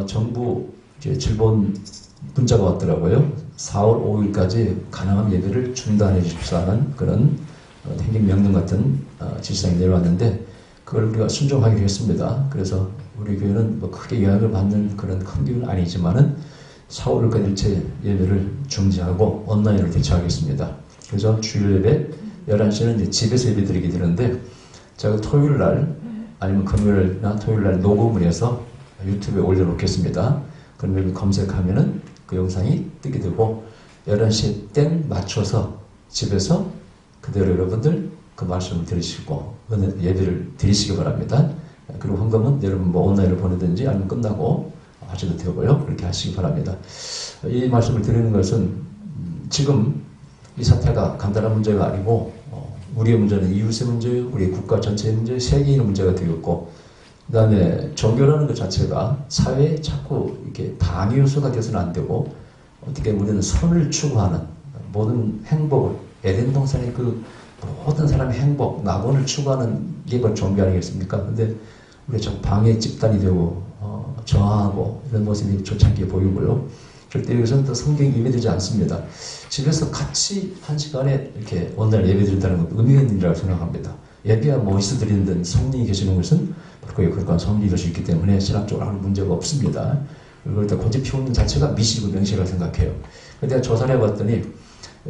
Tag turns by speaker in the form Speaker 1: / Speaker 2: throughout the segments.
Speaker 1: 정부 이제 질본 문자가 왔더라고요. 4월 5일까지 가능한 예배를 중단해 주십사는 그런 행정명령 같은 지시사항이 내려왔는데 그걸 우리가 순종하기로 했습니다. 그래서 우리 교회는 뭐 크게 영향을 받는 그런 큰 교회는 아니지만은 4월 5일까지 일체 예배를 중지하고 온라인으로 대처하겠습니다. 그래서 주일 예배 11시는 이제 집에서 예배 드리게 되는데 제가 토요일 날 아니면 금요일이나 토요일 날 녹음을 해서 유튜브에 올려놓겠습니다. 그러면 검색하면은 그 영상이 뜨게 되고 11시 땡 맞춰서 집에서 그대로 여러분들 그 말씀을 들으시고 예배를 드리시기 바랍니다. 그리고 헌금은 여러분 뭐 온라인으로 보내든지 아니면 끝나고 하셔도 되고요. 그렇게 하시기 바랍니다. 이 말씀을 드리는 것은 지금 이 사태가 간단한 문제가 아니고 우리의 문제는 이웃의 문제예요. 우리 국가 전체의 문제, 세계인의 문제가 되었고 그 다음에 종교라는 것 자체가 사회에 자꾸 이렇게 방해 요소가 되어서는 안 되고 어떻게 우리는 선을 추구하는 모든 행복을 에덴 동산의 그 모든 사람의 행복, 낙원을 추구하는 게 바로 종교 아니겠습니까? 근데 우리가 좀 방해 집단이 되고 저항하고 이런 모습이 좋지 않게 보이고요. 절대 여기서는 또 성경이 임해되지 않습니다. 집에서 같이 한 시간에 이렇게 온라인 예배 드린다는 건 의미가 있는 일이라고 생각합니다. 예배와 모이스 드리는 성령이 계시는 것은 바로 그런 성령이 이룰 수 있기 때문에 신학적으로 아무 문제가 없습니다. 그걸 다 고집 피우는 자체가 미시고 명시라고 생각해요. 근데 제가 조사를 해봤더니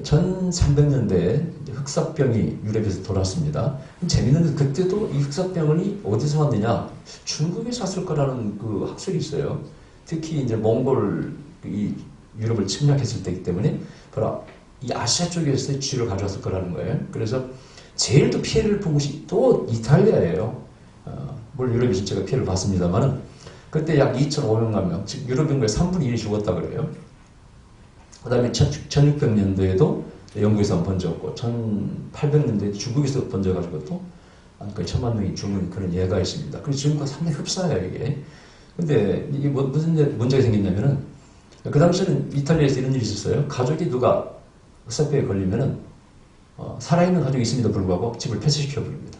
Speaker 1: 1300년대에 흑사병이 유럽에서 돌았습니다. 재밌는 게 그때도 이 흑사병이 어디서 왔느냐? 중국에서 왔을 거라는 그 학설이 있어요. 특히 이제 몽골 이 유럽을 침략했을 때이기 때문에 바로 이 아시아 쪽에서 쥐를 가져왔을 거라는 거예요. 그래서 제일 또 피해를 본 곳이 또 이탈리아예요. 물론 유럽이 전체가 피해를 봤습니다만은 그때 약 2,500만 명, 즉 유럽 인구의 3분의 1이 죽었다 그래요. 그 다음에 1600년도에도 영국에서 번졌고 1800년도에 중국에서 번져가지고 또 거의 1000만 명이 죽는 그런 예가 있습니다. 그래서 지금과 상당히 흡사해요 이게. 근데 이게 무슨 문제가 생겼냐면은 그 당시에는 이탈리아에서 이런 일이 있었어요. 가족이 누가 흑사병에 걸리면은 살아있는 가족이 있음에도 불구하고 집을 폐쇄시켜 버립니다.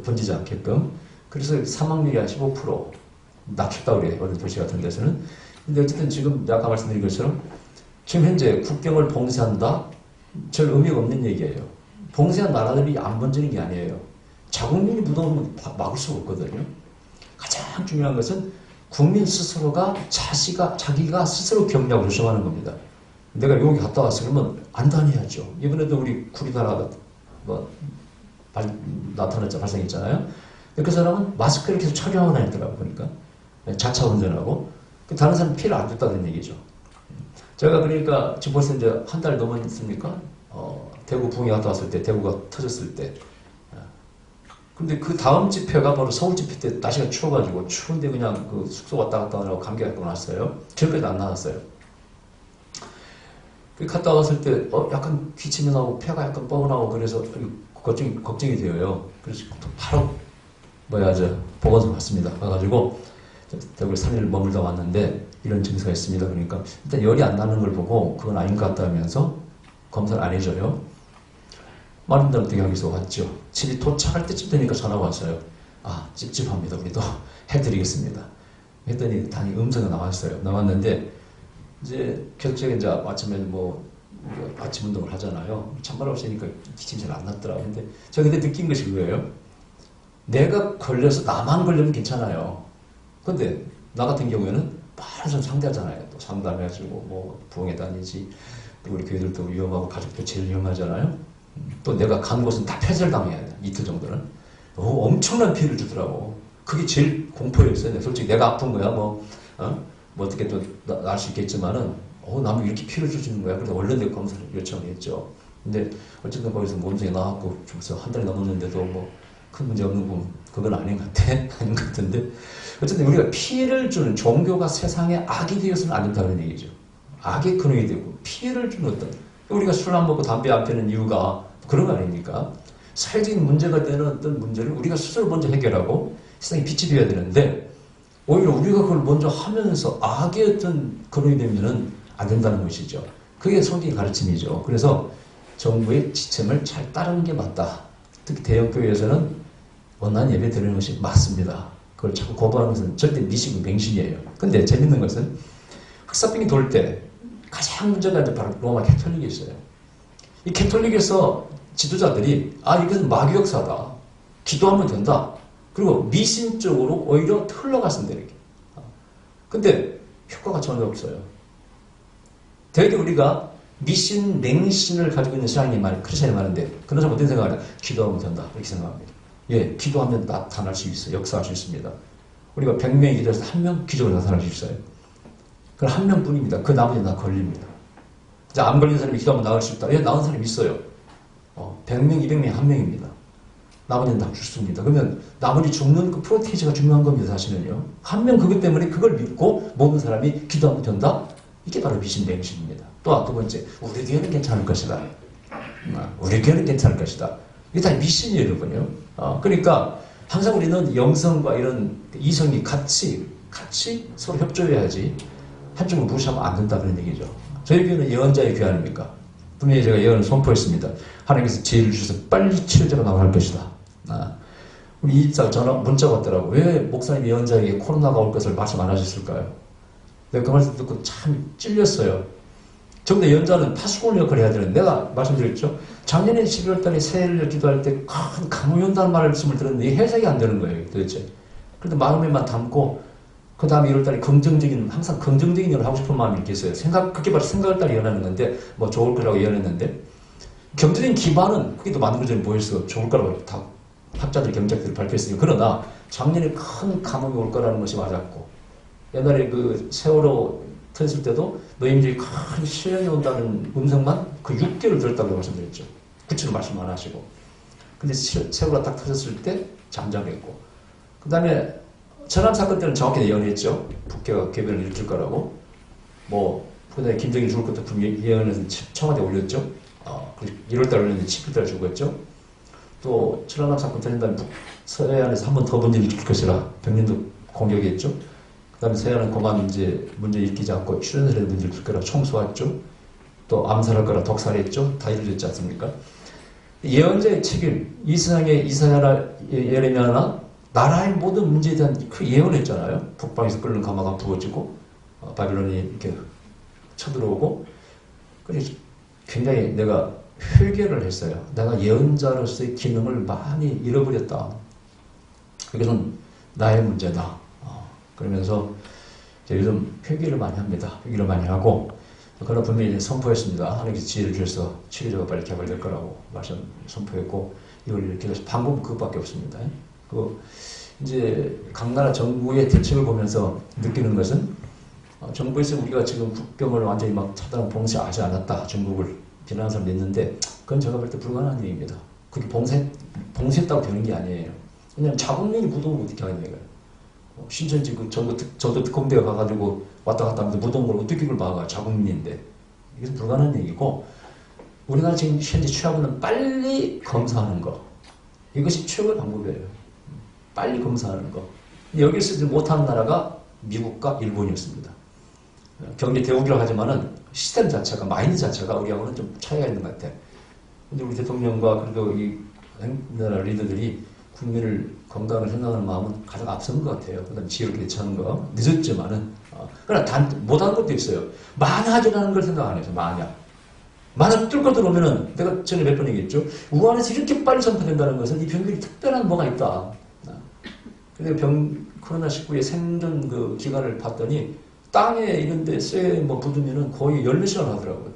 Speaker 1: 번지지 않게끔. 그래서 사망률이 한 15% 낮췄다고 그래요. 어느 도시 같은 데서는. 근데 어쨌든 지금 아까 말씀드린 것처럼 지금 현재 국경을 봉쇄한다? 별 의미가 없는 얘기예요. 봉쇄한 나라들이 안 번지는 게 아니에요. 자국민이 묻어오면 막을 수가 없거든요. 가장 중요한 것은 국민 스스로가 자기가 스스로 격려하고 조심하는 겁니다. 내가 여기 갔다 왔어 그러면 안 다녀야죠. 이번에도 우리 구리나라가 발생했잖아요. 그 사람은 마스크를 계속 착용하고 다녔더라고 보니까. 자차 운전하고. 다른 사람은 피해를 안 줬다는 얘기죠. 제가 그러니까 지금 벌써 이제 한 달 넘었습니까? 대구 부흥에 갔다 왔을 때, 대구가 터졌을 때. 근데 그 다음 집회가 바로 서울 집회 때 날씨가 추워가지고 추운데 그냥 그 숙소 왔다 갔다 하느라고 감기가 갖고 났어요. 저녁까지 안 나왔어요. 갔다 왔을 때 약간 기침이 나고 폐가 약간 뻐근하고 그래서 걱정이 되어요. 그래서 바로 보건소 갔습니다. 가가지고 대구에 3일 머물다 왔는데 이런 증세가 있습니다. 그러니까 일단 열이 안 나는 걸 보고 그건 아닌 것 같다 하면서 검사를 안 해줘요. 마른다는 어떻게 하기서 왔죠. 집이 도착할 때쯤 되니까 전화가 왔어요. 찝찝합니다. 우리도 해드리겠습니다. 했더니 다행히 음성이 나왔어요. 나왔는데 이제 계속 제가 이제 아침에 아침 운동을 하잖아요. 찬바람 없으니까 기침이 잘 안 났더라고요. 근데 제가 그때 느낀 것이 그거예요. 내가 걸려서 나만 걸리면 괜찮아요. 근데 나 같은 경우에는 바로 좀 상대하잖아요. 또 상담해가지고 부흥에 다니지. 또 우리 교회들도 위험하고 가족도 제일 위험하잖아요. 또 내가 간 곳은 다 폐쇄를 당해야 돼. 이틀 정도는. 엄청난 피해를 주더라고. 그게 제일 공포였어요. 솔직히 내가 아픈 거야. 어떻게 또 나을 수 있겠지만은, 남이 이렇게 피해를 주시는 거야. 그래서 얼른 내 검사를 요청했죠. 근데 어쨌든 거기서 몸성이 나왔고, 벌써 한 달이 넘었는데도 큰 문제 없는 거, 그건 아닌 것 같아. 아닌 것 같은데. 어쨌든 우리가 피해를 주는 종교가 세상에 악이 되어서는 안 된다는 얘기죠. 악의 근원이 되고, 피해를 주는 우리가 술 안 먹고 담배 안 피는 이유가 그런 거 아닙니까? 사회적인 문제가 되는 어떤 문제를 우리가 스스로 먼저 해결하고 세상에 빛이 되어야 되는데 오히려 우리가 그걸 먼저 하면서 악의 어떤 근원이 되면은 안 된다는 것이죠. 그게 성경의 가르침이죠. 그래서 정부의 지침을 잘 따르는 게 맞다. 특히 대형교회에서는 온라인 예배 드리는 것이 맞습니다. 그걸 자꾸 거부하는 것은 절대 미시고 맹신이에요. 근데 재밌는 것은 흑사병이 돌 때 가장 문제가 이제 바로 로마 캐톨릭이 있어요. 이 캐톨릭에서 지도자들이 이것은 마귀 역사다. 기도하면 된다. 그리고 미신 쪽으로 오히려 흘러갔습니다. 이렇게. 근데 효과가 전혀 없어요. 되게 우리가 미신, 맹신을 가지고 있는 크리스천이 많은데 그런 사람 어떤 생각을 하냐? 기도하면 된다. 이렇게 생각합니다. 예, 기도하면 나타날 수 있어요. 역사할 수 있습니다. 우리가 100명이 기도해서 1명 기적으로 나타날 수 있어요. 그럼 1명뿐입니다. 그 나머지는 다 걸립니다. 자, 안 걸린 사람이 기도하면 나을 수 있다. 예, 나은 사람이 있어요. 100명, 200명이 1명입니다. 나머지는 다 죽습니다. 그러면 나머지 죽는 그 프로테이지가 중요한 겁니다. 사실은요. 1명 그것 때문에 그걸 믿고 모든 사람이 기도하면 된다? 이게 바로 미신 맹신입니다. 또 두 번째, 우리 교회는 괜찮을 것이다. 우리 교회는 괜찮을 것이다. 이게 다 미신이에요, 여러분요. 그러니까 항상 우리는 영성과 이런 이성이 같이 서로 협조해야지 한쪽을 무시하면 안 된다 그런 얘기죠. 저희 교회는 예언자의 교회 아닙니까? 분명히 제가 예언을 선포했습니다. 하나님께서 지혜를 주셔서 빨리 치료제가 나올 것이다. 우리 이자 전화 문자가 왔더라고. 왜 목사님 예언자에게 코로나가 올 것을 말씀 안 하셨을까요? 내가 그 말씀 듣고 참 찔렸어요. 전부 다 예언자는 파수꾼 역할을 해야 되는데 내가 말씀드렸죠. 작년에 12월 달에 새해를 기도할 때 큰 강이 온다는 말씀을 들었는데 이게 해석이 안 되는 거예요. 도대체. 그런데 마음에만 담고 그 다음에 1월 달에 항상 긍정적인 일을 하고 싶은 마음이 있겠어요. 그게 바로 생각을 따라 예언하는 건데 뭐 좋을 거라고 예언했는데 경제적인 기반은 그게 또 만들어지는 보여서 좋을 거라고 다 학자들, 경제학들이 발표했으니까. 그러나 작년에 큰 감염이 올 거라는 것이 맞았고 옛날에 그 세월호 터졌을 때도 노인들이 큰 시련이 온다는 음성만 그 6개월 들었다고 말씀드렸죠. 구체로 말씀 안 하시고. 근데 세월호가 딱 터졌을 때 잠잠했고 그 다음에 천안 사건 때는 정확히 예언했죠. 북해가 개변을 일으킬 거라고. 그다음에 김정일 죽을 것도 분명히 예언해서 청와대에 올렸죠. 1월달 올렸는데 7월달 죽었죠. 또 천안함 사건 터진 다음에 서해안에서 한 번 더 문제 일으킬 것이라 병력도 공격했죠. 그 다음에 서해안은 그만 이제 문제 일으키지 않고 출연설에 문제 일으킬 거라 총 쏘았죠. 또 암살할 거라 독살했죠. 다 이루어졌지 않습니까? 예언자의 책임, 이스라엘의 이사야나 예레미야나 나라의 모든 문제에 대한 그 예언을 했잖아요. 북방에서 끓는 가마가 부어지고 바빌론이 이렇게 쳐들어오고 그래서 굉장히 내가 회개를 했어요. 내가 예언자로서의 기능을 많이 잃어버렸다. 그것은 나의 문제다. 그러면서 요즘 회개를 많이 합니다. 회개를 많이 하고 그러나 분명히 선포했습니다. 하나님께서 지혜를 주셔서 치료제가 빨리 개발될 거라고 말씀 선포했고 이걸 이렇게 해서 방법은 그것밖에 없습니다. 이제 각 나라 정부의 대책을 보면서 느끼는 것은 정부에서 우리가 지금 국경을 완전히 막 차단 봉쇄하지 않았다. 중국을 비난하는 사람도 있는데 그건 제가 볼 때 불가능한 일입니다. 그게 봉쇄했다고 되는 게 아니에요. 왜냐하면 자국민이 무동을 어떻게 하겠냐고요. 신천지 저도 특공대가 가가지고 왔다 갔다 하면서 무동을 어떻게 그걸 막아. 자국민인데. 이게 불가능한 얘기고 우리나라 지금 현재 취하고는 빨리 검사하는 거. 이것이 최고의 방법이에요. 빨리 검사하는 거. 여기서 못하는 나라가 미국과 일본이었습니다. 경제 대국이라고 하지만은 시스템 자체가, 마인드 자체가 우리하고는 좀 차이가 있는 것 같아. 근데 우리 대통령과 그래도 이 나라 리더들이 국민을 건강을 생각하는 마음은 가장 앞선 것 같아요. 그 다음에 지혜롭게 대처하는 거. 늦었지만은. 그러나 못하는 것도 있어요. 만약이라는 걸 생각 안 해서, 만약 뚫고 들어오면은, 내가 전에 몇 번 얘기했죠. 우한에서 이렇게 빨리 전파된다는 것은 이 병균이 특별한 뭐가 있다. 근데 코로나19의 생존 그 기간을 봤더니, 땅에 이런데 쇠 묻으면은 거의 10시간 하더라고요.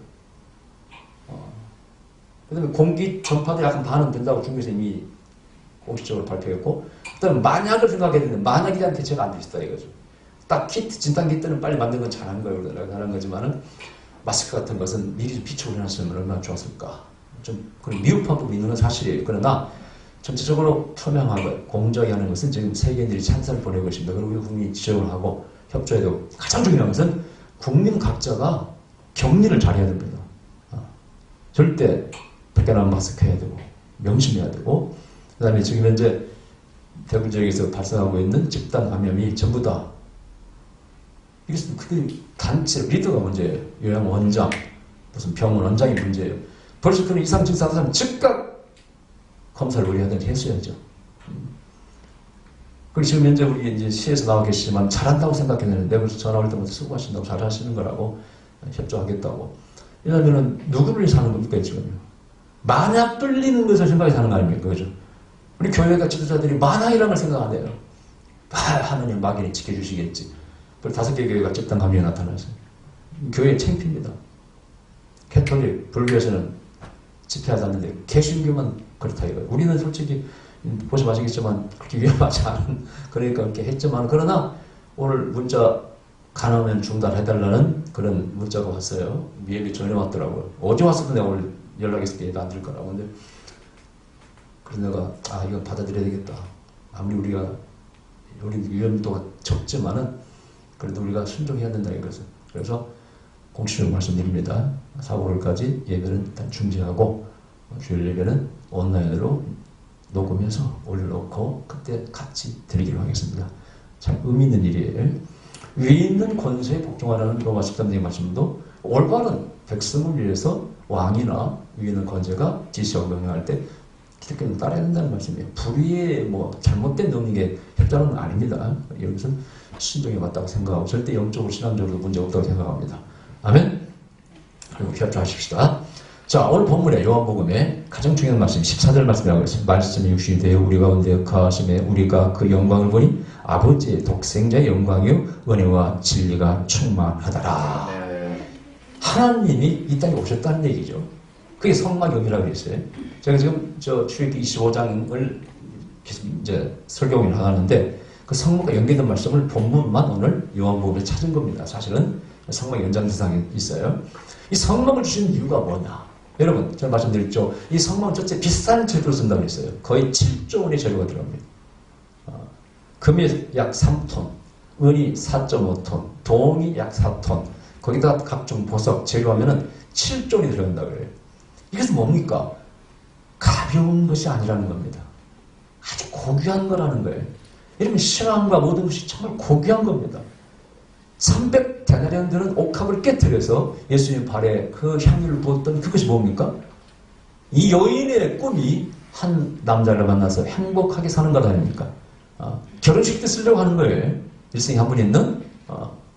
Speaker 1: 그 다음에 공기 전파도 약간 반은 된다고 중국에서 이미 공식적으로 발표했고, 그 다음에 만약을 생각해야 되는데, 만약에 대한 대처가 안 돼 있다 이거죠. 딱 키트, 진단 키트는 빨리 만든 건 잘한 거예요. 잘한 거지만은, 마스크 같은 것은 미리 좀 비춰 올려놨으면 얼마나 좋았을까. 좀, 그런 미흡한 부분이 있는 건 사실이에요. 그러나, 전체적으로 투명하고 공정하게 하는 것은 지금 세계인들이 찬사를 보내고 있습니다. 그리고 우리 국민이 지적을 하고 협조해야 되고, 가장 중요한 것은 국민 각자가 격리를 잘해야 됩니다. 절대 밖에 나가면 마스크 해야 되고, 명심해야 되고, 그 다음에 지금 현재 대구 지역에서 발생하고 있는 집단 감염이 전부 다 이것은 그 단체 리더가 문제예요. 요양 원장, 무슨 병원 원장이 문제예요. 벌써 그런 이상 증상 사람 즉각 검사를 우리 하든지 했어야죠. 그리고 지금 현재 우리 이제 시에서 나와 계시지만 잘한다고 생각했는데 내가 전화 올 때마다 수고하신다고 잘하시는 거라고 협조하겠다고. 왜냐면은 누구를 사는 겁니까 지금? 만약 뚫리는 것을 생각해 사는 거 아닙니까? 그죠? 우리 교회가 지도자들이 만약이라는 걸 생각 안 해요. 하느님 막연히 지켜주시겠지. 그리고 5개 교회가 집단 감염이 나타났어요. 교회 창피입니다. 캐톨릭, 불교에서는 집회하지 않는데 개신교만 그렇다 이거예요. 우리는 솔직히 보시면 아시겠지만 그렇게 위험하지 않은 그러니까 그렇게 했지만 그러나 오늘 문자 가능하면 중단해달라는 그런 문자가 왔어요. 미애비 전에 왔더라고요. 어제 왔어도 내가 오늘 연락했을 때 얘도 안 될 거라고. 근데 그래서 내가 이거 받아들여야 되겠다. 아무리 우리 위험도가 적지만은 그래도 우리가 순종해야 된다 이것을. 그래서 공식적으로 말씀드립니다. 4, 5월까지 예배는 일단 중지하고 주일 예배는 온라인으로 녹음해서 올려놓고 그때 같이 드리기로 하겠습니다. 참 의미 있는 일이에요. 위에 있는 권세에 복종하라는 로마 13장의 말씀도 올바른 백성을 위해서 왕이나 위에 있는 권세가 지시하고 명령할 때 기독교는 따라야 된다는 말씀이에요. 불의의 잘못된 능력의 협조는 아닙니다. 여기서는 순종에 맞다고 생각하고 절대 영적으로 신앙적으로 문제 없다고 생각합니다. 아멘? 그리고 협조하십시다. 자, 오늘 본문에 요한복음에 가장 중요한 말씀 14절 말씀이라고 했어요. 말씀이 육신이 되어 우리 가운데 거하심에 우리가 그 영광을 보니 아버지의 독생자의 영광이요 은혜와 진리가 충만하더라. 하나님이 이 땅에 오셨다는 얘기죠. 그게 성막염이라고 했어요. 제가 지금 출애굽기 25장을 계속 이제 설교를 하는데 그 성막과 연계된 말씀을 본문만 오늘 요한복음에 찾은 겁니다. 사실은 성막 연장선상에 있어요. 이 성막을 주신 이유가 뭐냐? 여러분, 제가 말씀드렸죠. 이 성막은 첫째 비싼 재료를 쓴다고 했어요. 거의 7조 원의 재료가 들어갑니다. 금이 약 3톤, 은이 4.5톤, 동이 약 4톤, 거기다 각종 보석, 재료하면은 7조 원이 들어간다고 그래요. 이것은 뭡니까? 가벼운 것이 아니라는 겁니다. 아주 고귀한 거라는 거예요. 이러면 신앙과 모든 것이 정말 고귀한 겁니다. 300데나리온 되는 옥합을 깨뜨려서 예수님 발에 그 향유를 부었던 그것이 뭡니까? 이 여인의 꿈이 한 남자를 만나서 행복하게 사는 것 아닙니까? 결혼식 때 쓰려고 하는 거예요. 일생에 한 번 있는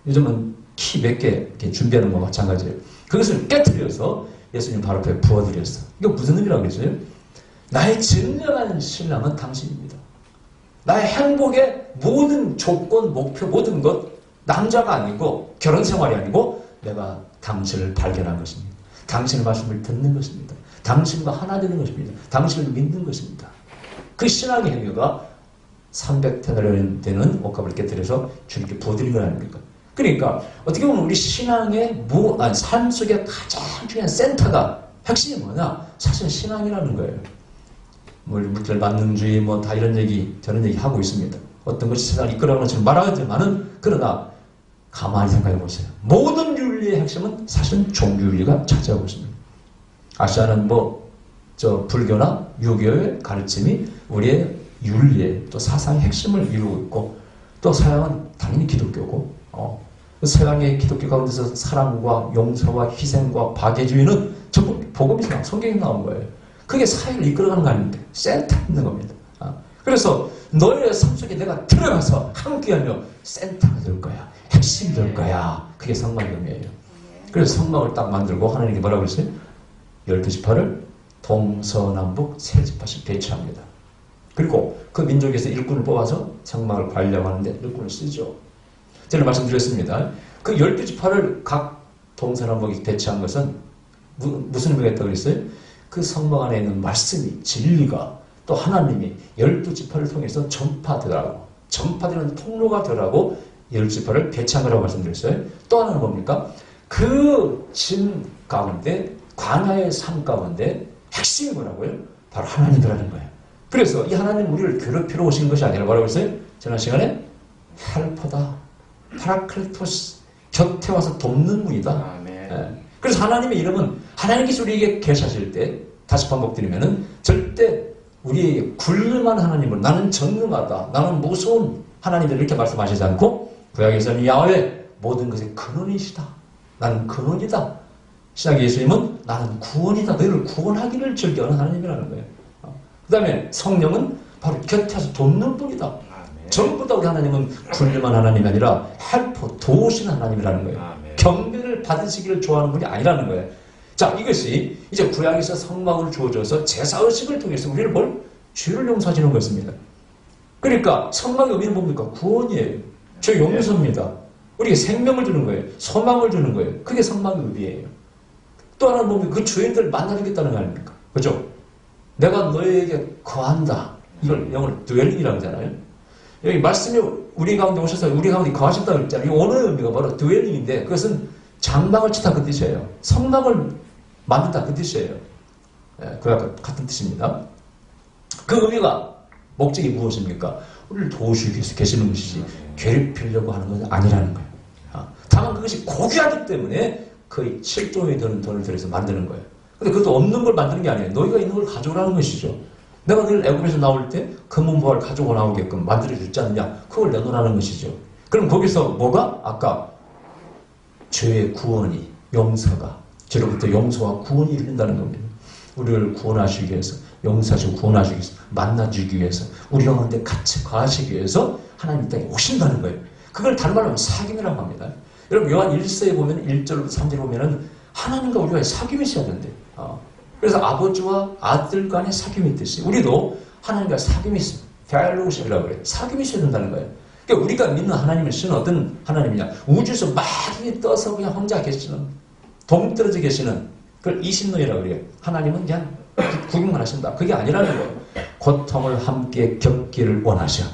Speaker 1: 요즘은 키 몇 개 준비하는 거와 마찬가지예요. 그것을 깨뜨려서 예수님 발 앞에 부어드렸어. 이거 무슨 의미라고 그랬어요? 나의 진정한 신랑은 당신입니다. 나의 행복의 모든 조건, 목표, 모든 것 남자가 아니고 결혼 생활이 아니고 내가 당신을 발견한 것입니다. 당신의 말씀을 듣는 것입니다. 당신과 하나 되는 것입니다. 당신을 믿는 것입니다. 그 신앙의 행위가 300데나리온 되는 옷값을 깨뜨려서 주님께 부어드린 건 아닙니까? 그러니까 어떻게 보면 우리 신앙의 삶 속에 가장 중요한 센터가 핵심이 뭐냐? 사실 신앙이라는 거예요. 물질 만능주의 다 이런 얘기 저런 얘기 하고 있습니다. 어떤 것이 세상을 이끌어가는 것처럼 말하지만은 그러나 가만히 생각해 보세요. 모든 윤리의 핵심은 사실은 종교윤리가 차지하고 있습니다. 아시아는 불교나 유교의 가르침이 우리의 윤리의 또 사상의 핵심을 이루고 있고 또 서양은 당연히 기독교고 서양의 기독교 가운데서 사랑과 용서와 희생과 박애주의는 전부 복음에서 성경에 나온 거예요. 그게 사회를 이끌어가는 거 아닙니까? 센터 있는 겁니다. 그래서 너의 삶 속에 내가 들어가서 함께하며 센터가 될 거야. 핵심이 될 거야. 그게 성막염이에요. 그래서 성막을 딱 만들고 하나님께 뭐라고 그랬어요? 12지파를 동서남북 3지파씩 배치합니다. 그리고 그 민족에서 일꾼을 뽑아서 성막을 관리하고 하는데 일꾼을 쓰죠. 제가 말씀드렸습니다. 그 12지파를 각 동서남북에 배치한 것은 무슨 의미가 있다고 그랬어요? 그 성막 안에 있는 말씀이, 진리가 또 하나님이 12지파를 통해서 전파되는 통로가 되라고 12지파를 배치한 거라고 말씀드렸어요. 또 하나는 뭡니까? 그 짐 가운데, 광야의 삶 가운데 핵심이 뭐라고요? 바로 하나님이라는 거예요. 그래서 이 하나님 우리를 괴롭히러 오신 것이 아니라 뭐라고 했어요? 지난 시간에 헬퍼다, 파라클토스, 곁에 와서 돕는 분이다. 그래서 하나님의 이름은 하나님께서 우리에게 계시하실 때 다시 반복드리면은 절대 우리 굴만 하나님을 나는 전능하다, 나는 무서운 하나님을 이렇게 말씀하시지 않고 구약에서는 야훼 모든 것의 근원이시다. 나는 근원이다. 신약 예수님은 나는 구원이다. 너희를 구원하기를 즐겨하는 하나님이라는 거예요. 그 다음에 성령은 바로 곁에 와서 돕는 분이다. 전부 다 우리 하나님은 굴림한 하나님이 아니라 헬퍼, 도우신 하나님이라는 거예요. 경배를 받으시기를 좋아하는 분이 아니라는 거예요. 자, 이것이 이제 구약에서 성막을 주어져서 제사의식을 통해서 우리를 뭘? 죄를 용서하시는 것입니다. 그러니까 성막의 의미는 뭡니까? 구원이에요. 죄 용서입니다. 우리에게 생명을 주는 거예요. 소망을 주는 거예요. 그게 성막의 의미예요. 또 하나는 뭡니까? 그 죄인들을 만나주겠다는 거 아닙니까? 그죠? 내가 너에게 거한다. 이걸 영어로 dwelling이라고 하잖아요. 여기 말씀이 우리 가운데 오셔서 우리 가운데 거하신다고 했잖아요. 이 오늘의 의미가 바로 dwelling인데 그것은 장막을 치다 그 뜻이에요. 성막을 만든다 그 뜻이에요. 예, 그와 같은 뜻입니다. 그 의미가 목적이 무엇입니까? 우리를 도우시기 위해서 계시는 것이지 괴롭히려고 하는 것은 아니라는 거예요. 다만 그것이 고귀하기 때문에 거의 7조 원이 드는 돈을 들여서 만드는 거예요. 근데 그것도 없는 걸 만드는 게 아니에요. 너희가 있는 걸 가져오라는 것이죠. 내가 너희를 애굽에서 나올 때 금은보화를 가지고 나오게끔 만들어주지 않느냐. 그걸 내놓으라는 것이죠. 그럼 거기서 뭐가? 아까 죄의 구원이, 용서가, 죄로부터 용서와 구원이 이룬다는 겁니다. 우리를 구원하시기 위해서, 용서하시고 구원하시기 위해서, 만나주기 위해서, 우리 가운데 같이 거하시기 위해서 하나님 이 땅에 오신다는 거예요. 그걸 다른 말로 하면 사귐이라고 합니다. 여러분 요한 1서에 보면 1절, 3절 보면은 하나님과 우리가 사귐이 있어야 되는데 그래서 아버지와 아들 간의 사귐이 있듯이 우리도 하나님과 사귐이 있습니다. 펠로우십이라고 그래요. 사귐이 있어야 된다는 거예요. 그러니까 우리가 믿는 하나님의 신은 어떤 하나님이냐? 우주에서 많이 떠서 그냥 혼자 계시는, 동떨어져 계시는 그걸 이신노이라고 그래요. 하나님은 그냥 구경만 하신다. 그게 아니라는 거예요. 고통을 함께 겪기를 원하셔.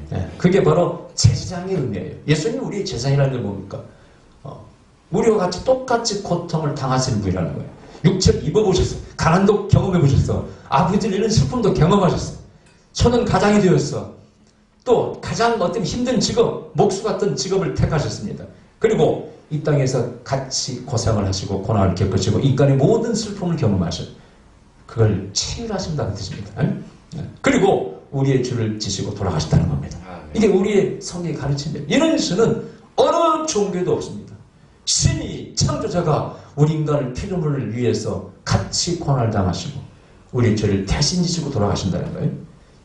Speaker 1: 네, 그게 바로 제사장의 의미예요. 예수님은 우리의 제사장이라는 게 뭡니까? 우리와 같이 똑같이 고통을 당하시는 분이라는 거예요. 육체를 입어보셨어. 가난도 경험해보셨어. 아버지를 잃는 슬픔도 경험하셨어. 저는 가장이 되었어. 또 가장 어떤 힘든 직업, 목수 같은 직업을 택하셨습니다. 그리고 이 땅에서 같이 고생을 하시고 고난을 겪으시고 인간의 모든 슬픔을 경험하셔. 그걸 체휼하신다는 뜻입니다. 그리고 우리의 죄를 지시고 돌아가셨다는 겁니다. 이게 우리의 성경의 가르침입니다. 이런 신은 어느 종교에도 없습니다. 신이, 창조자가 우리 인간을 피조물을 위해서 같이 고난을 당하시고 우리의 죄를 대신 지시고 돌아가신다는 거예요.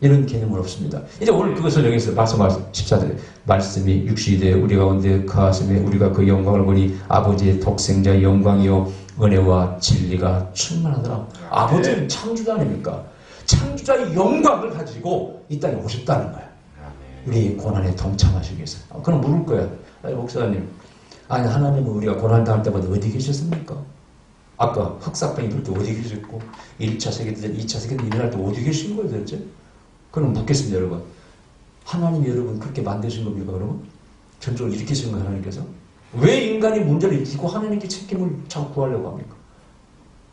Speaker 1: 이런 개념은 없습니다. 이제 오늘 그것을 여기서 말씀하신 14절에 말씀이 육신이 되어 우리 가운데 거하심에 우리가 그 영광을 보니 아버지의 독생자의 영광이요 은혜와 진리가 충만하더라. 아버지는 창조자 아닙니까? 창조자의 영광을 가지고 이 땅에 오셨다는 거야. 우리 고난에 동참하시기 위해서. 그럼 물을 거야. 아니, 목사님, 아니 하나님은 우리가 고난 당할 때마다 어디 계셨습니까? 아까 흑사병이 들 때 어디 계셨고 1차 세계대전, 2차 세계대전 일어날 때 어디 계신 거예요 도대체? 그럼 묻겠습니다 여러분. 하나님이 여러분 그렇게 만드신 겁니까 그러면? 전적으로 일으키신 거예요 하나님께서? 왜 인간이 문제를 일으키고 하나님께 책임을 자꾸 구하려고 합니까?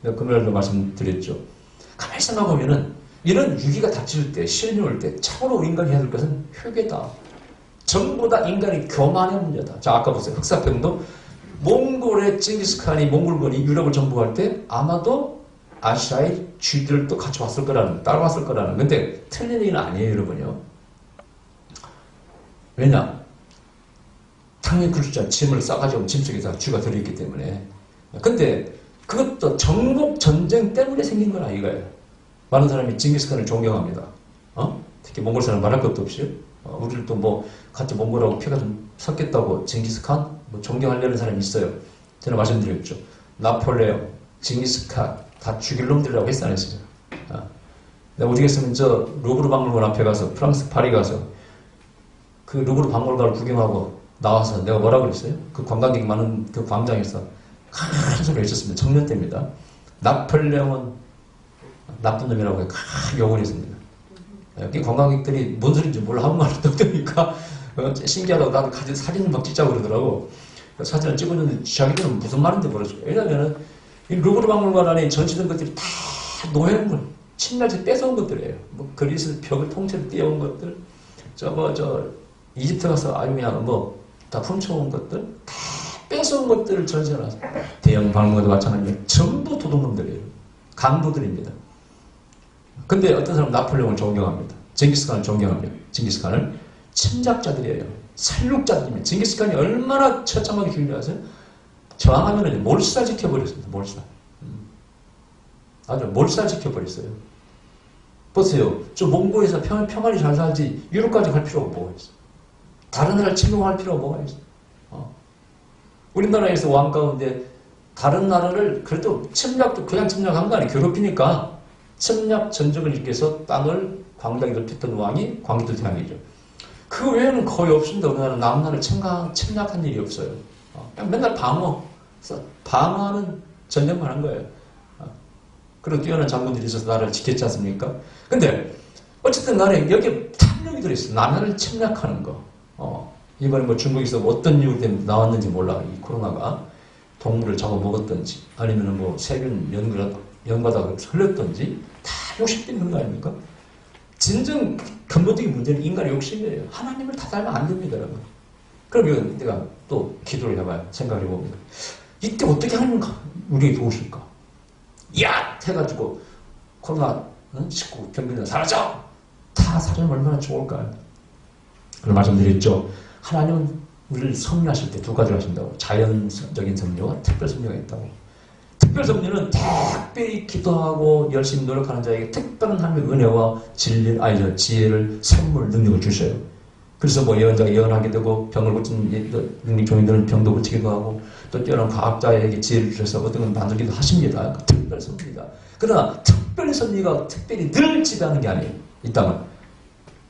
Speaker 1: 내가 금요일도 말씀드렸죠. 가만히 생각해보면은 이런 위기가 닥칠 때, 시련이 올 때 참으로 인간이 해야 될 것은 회개다. 전부 다 인간의 교만의 문제다. 자, 아까 보세요. 흑사병도 몽골의 징기스칸이 몽골군이 유럽을 정복할 때 아마도 아시아의 쥐들을 또 같이 왔을 거라는, 따라왔을 거라는. 근데 틀린 얘기는 아니에요, 여러분요. 왜냐? 당연히 굴자 짐을 싸가지고 짐 속에다 쥐가 들어있기 때문에. 근데 그것도 정복 전쟁 때문에 생긴 건 아니가요. 많은 사람이 징기스칸을 존경합니다. 특히 몽골 사람 말할 것도 없이 우리를 또 뭐 같이 몽골하고 피가 좀 섞였다고 징기스칸 뭐 존경하려는 사람이 있어요. 저는 말씀드렸죠. 나폴레옹, 징기스칸 다 죽일 놈들이라고 했어 안 했어요? 내가 어디겠으면 저 루브르 박물관 앞에 가서 프랑스 파리 가서 그 루브르 박물관을 구경하고 나와서 내가 뭐라 그랬어요? 그 관광객 많은 그 광장에서 큰 소리를 했었습니다. 청년 때입니다. 나폴레옹은 나쁜 놈이라고 욕을 했습니다. 여기 관광객들이 뭔 소리인지 몰라 한국말을 떠드니까 신기하다고 나도 가진 사진을 막 찍자고 그러더라고. 사진을 찍었는데 자기들은 무슨 말인지 모르겠어요. 왜냐면은 이 루브르 박물관 안에 전시된 것들이 다 노예물, 침략에서 뺏어온 것들이에요. 뭐 그리스 벽을 통째로 띄워온 것들, 저 이집트 가서 아주 그냥 뭐 다 훔쳐온 것들, 다 뺏어온 것들을 전시해놨어요. 대형 박물관도 마찬가지예요. 전부 도둑놈들이에요. 강도들입니다. 근데 어떤 사람은 나폴레옹을 존경합니다. 징기스칸을 존경합니다. 징기스칸을 침략자들이에요. 살육자들입니다. 징기스칸이 얼마나 처참하게 죽인 줄 아세요? 저항하면 몰살시켜버렸습니다. 몰살. 아주 몰살시켜버렸어요. 보세요. 저 몽골에서 평안히 잘 살지 유럽까지 갈 필요가 뭐가 있어? 다른 나라를 침공할 필요가 뭐가 있어? 우리나라에서 왕 가운데 다른 나라를 그래도 침략도 그냥 침략한 거 아니에요. 괴롭히니까 침략 전적을 일으켜서 땅을 광장에 넓혔던 왕이 광주 대왕이죠. 그 외에는 거의 없습니다. 우리나라 남나라를 침략한 일이 없어요. 그냥 맨날 방어하는 전쟁만 한 거예요. 그리고 뛰어난 장군들이 있어서 나라를 지켰지 않습니까? 근데 어쨌든 간에 여기에 탐욕이 들어있어요. 남나라를 침략하는 거. 이번에 뭐 중국에서 어떤 이유 때문에 나왔는지 몰라. 이 코로나가 동물을 잡아먹었던지 아니면 뭐 세균 연가다가 흘렸던지 다 욕심 때문에 그런 거 아닙니까? 진정 근본적인 문제는 인간의 욕심이에요. 하나님을 다 닮으면 안 됩니다, 여러분. 그러면 내가 또 기도를 해봐요. 생각을 해봅니다. 이때 어떻게 하나님 우리에게 도우실까? 야! 해가지고 코로나19 병균이 사라져! 다 사라지면 얼마나 좋을까요? 그런 말씀드렸죠. 하나님은 우리를 섭리하실 때 두 가지를 하신다고. 자연적인 섭리와 특별 섭리가 있다고. 특별 섭리는 특별히 기도하고 열심히 노력하는 자에게 특별한 하나님의 은혜와 지혜를 선물, 능력을 주셔요. 그래서 뭐 예언자가 예언하게 되고 병을 고친 능력 종인들은 병도 고치기도 하고 또 뛰어난 과학자에게 지혜를 주셔서 어떤 건 만들기도 하십니다. 그 특별 섭리다. 그러나 특별 섭리가 특별히 늘 지배하는 게 아니에요. 이 땅은.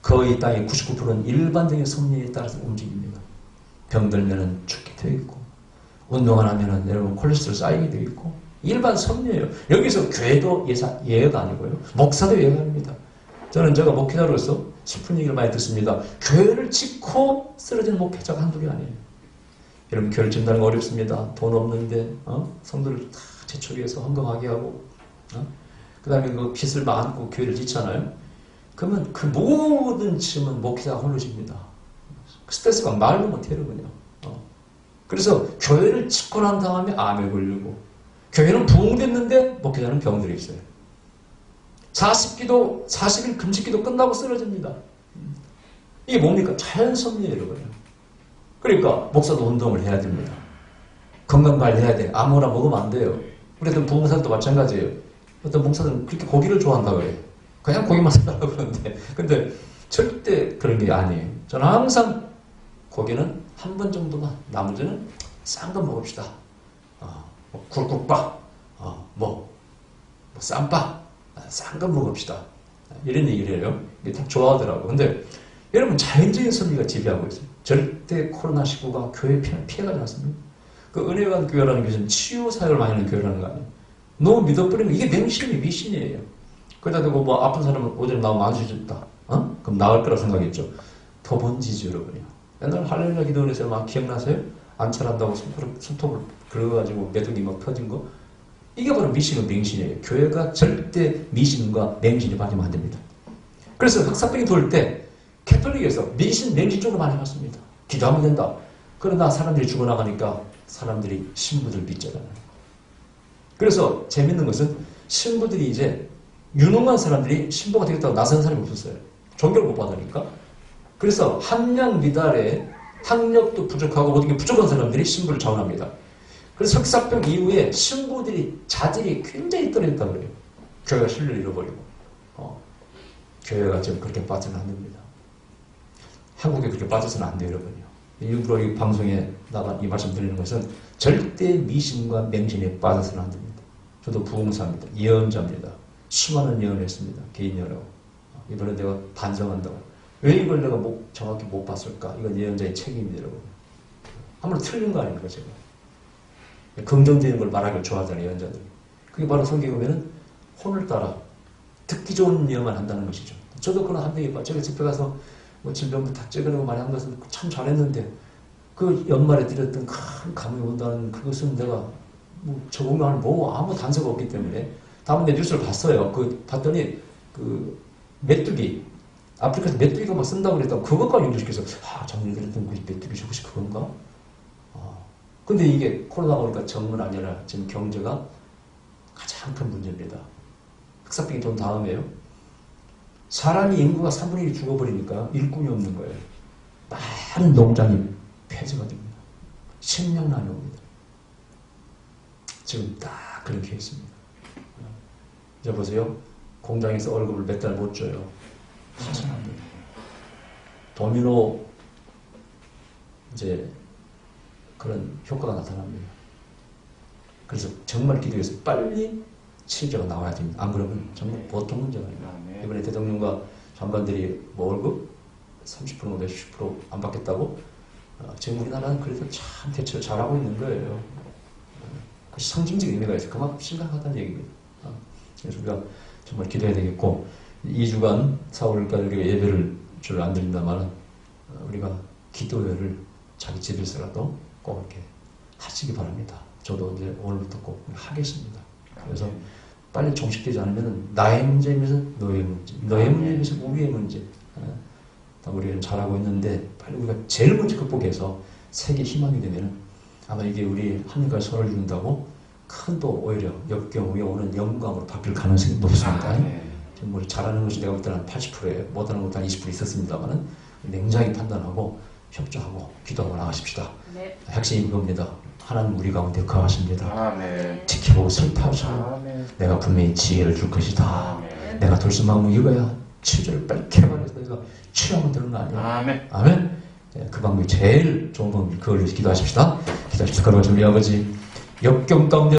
Speaker 1: 거의 땅의 99%는 일반적인 섭리에 따라서 움직입니다. 병들면은 죽게 되어 있고 운동 안 하면은 여러분 콜레스테롤 쌓이게 되어 있고 일반 섭리예요. 여기서 교회도 예외가 아니고요. 목사도 예외가 아닙니다. 저는 제가 목회자로서 슬픈 얘기를 많이 듣습니다. 교회를 짓고 쓰러지는 목회자가 한둘이 아니에요. 여러분 교회를 짓는다는 거 어렵습니다. 돈 없는데 성도를 다 재촉해서 헌금하게 하고 그 다음에 그 빚을 안고 교회를 짓잖아요. 그러면 그 모든 짐은 목회자가 홀로 집니다. 스트레스가 말도 못해요, 그냥. 그래서 교회를 짓고 난 다음에 암에 걸리고, 교회는 부흥됐는데 목회자는 병들어 있어요. 40기도, 40일 금식기도 끝나고 쓰러집니다. 이게 뭡니까? 자연섭리예요, 여러분. 그러니까 목사도 운동을 해야 됩니다. 건강관리해야 돼요. 아무거나 먹으면 안 돼요. 우리 어떤 부흥사도 마찬가지예요. 어떤 목사들은 그렇게 고기를 좋아한다고 해요. 그냥 고기만 사달라고 그러는데. 근데 절대 그런 게 아니에요. 저는 항상 고기는 한 번 정도만, 나머지는 싼 거 먹읍시다. 뭐 굴국밥, 쌈밥, 싼 거 먹읍시다. 이런 얘기를 해요. 이게 다 좋아하더라고요. 근데 여러분, 자연적인 섭리가 지배하고 있어요. 절대 코로나19가 교회 피해가지 않습니다. 그 은혜관 교회라는 것은 치유 사역을 많이 하는 교회라는 거 아니에요. 너무 믿어버리면 이게 맹신이 미신이에요. 그러다 대고 뭐 아픈 사람은 오전에 나오면 안 주셨다. 그럼 나을 거라 생각했죠. 더 번지죠, 여러분요. 옛날 할렐루야 기도원에서 막 기억나세요? 안찰한다고 손톱을 긁어가지고 매듭이 막 터진 거. 이게 바로 미신과 맹신이에요. 교회가 절대 미신과 맹신이 빠지면 안 됩니다. 그래서 흑사병이 돌 때 캐톨릭에서 미신, 맹신 쪽으로 많이 갔습니다. 기도하면 된다. 그러나 사람들이 죽어나가니까 사람들이 신부들 믿잖아요. 그래서 재밌는 것은 신부들이 이제 유능한 사람들이 신부가 되겠다고 나선 사람이 없었어요. 종교를 못 받으니까. 그래서 함량 미달에 학력도 부족하고 모든 게 부족한 사람들이 신부를 자원합니다. 그래서 흑사병 이후에 신부들이 자질이 굉장히 떨어졌다고 그래요. 교회가 신뢰를 잃어버리고. 교회가 지금 그렇게 빠져는 안 됩니다. 한국에 그렇게 빠져서는 안 돼요, 여러분요. 일부러 이 방송에 나가 이 말씀 드리는 것은 절대 미신과 맹신에 빠져서는 안 됩니다. 저도 부흥사입니다. 예언자입니다. 수많은 예언을 했습니다. 개인 예언하고. 이번에 내가 반성한다고. 왜 이걸 내가 정확히 못 봤을까? 이건 예언자의 책임입니다, 여러분. 아무래도 틀린 거 아닙니까, 제가? 긍정적인 걸 말하기를 좋아하잖아요, 예언자들이. 그게 바로 성경에 보면은 혼을 따라 듣기 좋은 예언만 한다는 것이죠. 저도 그런 한명이 봐. 제가 집에 가서 뭐 질병도 다 찍어내고 많이 한 것은 참 잘했는데 그 연말에 드렸던 큰 감이 온다는 그것은 내가 뭐 적응할 뭐 아무 단서가 없기 때문에 다음에 뉴스를 봤어요. 봤더니 메뚜기 아프리카에서 메뚜기가 막 쓴다고 그랬다고 그것까지 연결시켜서 작년에 그랬던 그 메뚜기 혹시 그건가? 근데 이게 코로나가 오니까 정문 아니라 지금 경제가 가장 큰 문제입니다. 흑사병이 돈 다음에요. 사람이 인구가 3분의 1이 죽어버리니까 일꾼이 없는 거예요. 많은 농장이 폐쇄가 됩니다. 식량난이 옵니다. 지금 딱 그렇게 있습니다. 이제 보세요. 공장에서 월급을 몇 달 못 줘요. 파산합니다. 도미노 이제 그런 효과가 나타납니다. 그래서 정말 기도해서 빨리 치료제가 나와야 됩니다. 안 그러면 정말 보통 문제가 아닙니다. 이번에 대통령과 장관들이 뭐 월급 30% 몇십 프로 안 받겠다고 지금 우리나라는 그래도 참 대처를 잘하고 있는 거예요. 그 상징적인 의미가 있어요. 그만큼 심각하다는 얘기입니다. 그래서 우리가 정말 기도해야 되겠고 2주간 4월까지 우리가 예배를 줄 안 드린다면 우리가 기도회를 자기 집에서라도 꼭 이렇게 하시기 바랍니다. 저도 이제 오늘부터 꼭 하겠습니다. 그래서 빨리 종식되지 않으면 나의 문제이면서 너의 문제, 너의 문제이면서 우리의 문제. 우리는 잘하고 있는데 빨리 우리가 제일 먼저 극복해서 세계 희망이 되면 아마 이게 우리 한국과 손을 이룬다고 큰 또 오히려 역경에 오는 영광으로 바뀔 가능성이 높습니다. 지금 우리 잘하는 것이 내가 볼 때는 한 80%에 못하는 것도 한 20% 있었습니다만은 냉정히 판단하고 협조하고 기도하고 나가십시다. 네. 핵심이 그겁니다. 하나님 우리 가운데 거하십니다. 지키고 설파하시고 내가 분명히 지혜를 줄 것이다. 내가 돌숨마음을 이거야 치료를 빨리 개발해서 내가 치료하면 되는 거 아니야. 아멘. 네, 그 방법이 제일 좋은 방법이 그걸 위해서 기도하십시다. 기도하십시다. 걸어가시면 우리 아버지 역경 가운데